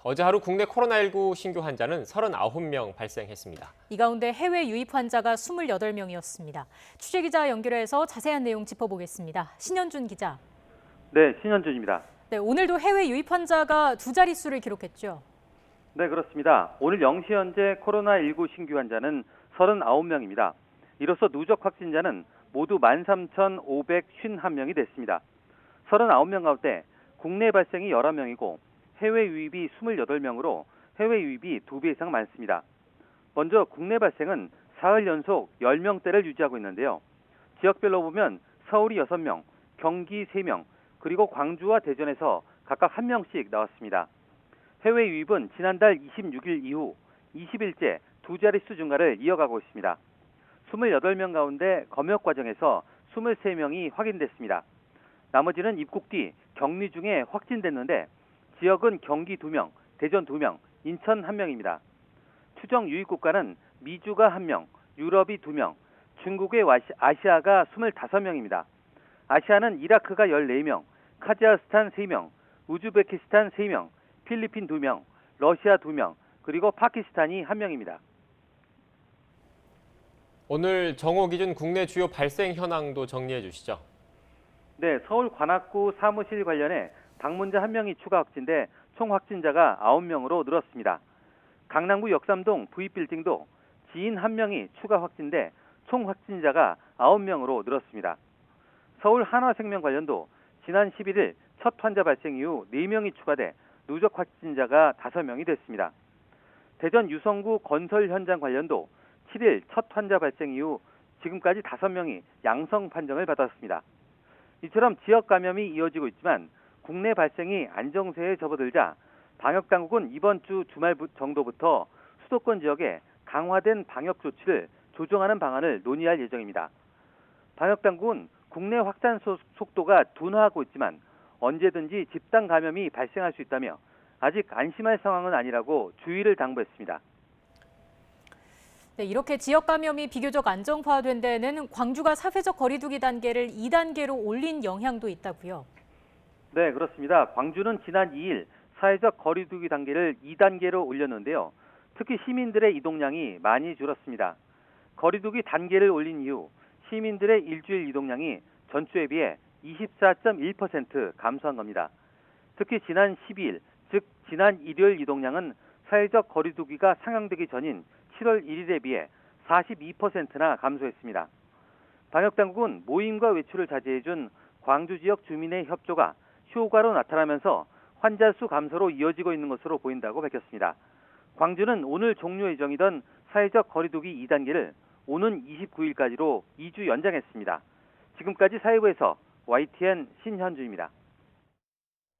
어제 하루 국내 코로나19 신규 환자는 39명 발생했습니다. 이 가운데 해외 유입 환자가 28명이었습니다. 취재기자 연결해서 자세한 내용 짚어보겠습니다. 신현준 기자. 네, 신현준입니다. 네, 오늘도 해외 유입 환자가 두 자릿수를 기록했죠. 네, 그렇습니다. 오늘 0시 현재 코로나19 신규 환자는 39명입니다. 이로써 누적 확진자는 모두 13,551명이 됐습니다. 39명 가운데 국내 발생이 11명이고 해외 유입이 28명으로 해외 유입이 2배 이상 많습니다. 먼저 국내 발생은 사흘 연속 10명대를 유지하고 있는데요. 지역별로 보면 서울이 6명, 경기 3명, 그리고 광주와 대전에서 각각 1명씩 나왔습니다. 해외 유입은 지난달 26일 이후 20일째 두 자릿수 증가를 이어가고 있습니다. 28명 가운데 검역 과정에서 23명이 확인됐습니다. 나머지는 입국 뒤 격리 중에 확진됐는데 지역은 경기 2명, 대전 2명, 인천 1명입니다. 추정 유입 국가는 미주가 1명, 유럽이 2명, 중국의 아시아가 25명입니다. 아시아는 이라크가 14명, 카자흐스탄 3명, 우즈베키스탄 3명, 필리핀 2명, 러시아 2명, 그리고 파키스탄이 1명입니다. 오늘 정오 기준 국내 주요 발생 현황도 정리해 주시죠. 네, 서울 관악구 사무실 관련해 방문자 1명이 추가 확진돼 총 확진자가 9명으로 늘었습니다. 강남구 역삼동 V빌딩도 지인 1명이 추가 확진돼 총 확진자가 9명으로 늘었습니다. 서울 한화생명 관련도 지난 11일 첫 환자 발생 이후 4명이 추가돼 누적 확진자가 5명이 됐습니다. 대전 유성구 건설 현장 관련도 7일 첫 환자 발생 이후 지금까지 5명이 양성 판정을 받았습니다. 이처럼 지역 감염이 이어지고 있지만 국내 발생이 안정세에 접어들자 방역당국은 이번 주 주말 정도부터 수도권 지역에 강화된 방역 조치를 조정하는 방안을 논의할 예정입니다. 방역당국은 국내 확산 속도가 둔화하고 있지만 언제든지 집단 감염이 발생할 수 있다며 아직 안심할 상황은 아니라고 주의를 당부했습니다. 네, 이렇게 지역 감염이 비교적 안정화된 데에는 광주가 사회적 거리두기 단계를 2단계로 올린 영향도 있다고요. 네, 그렇습니다. 광주는 지난 2일 사회적 거리두기 단계를 2단계로 올렸는데요. 특히 시민들의 이동량이 많이 줄었습니다. 거리두기 단계를 올린 이후 시민들의 일주일 이동량이 전주에 비해 24.1% 감소한 겁니다. 특히 지난 12일, 즉 지난 일요일 이동량은 사회적 거리두기가 상향되기 전인 7월 1일에 비해 42%나 감소했습니다. 방역당국은 모임과 외출을 자제해준 광주 지역 주민의 협조가 효과로 나타나면서 환자 수 감소로 이어지고 있는 것으로 보인다고 밝혔습니다. 광주는 오늘 종료 예정이던 사회적 거리두기 2단계를 오는 29일까지로 2주 연장했습니다. 지금까지 사회부에서 YTN 신현주입니다.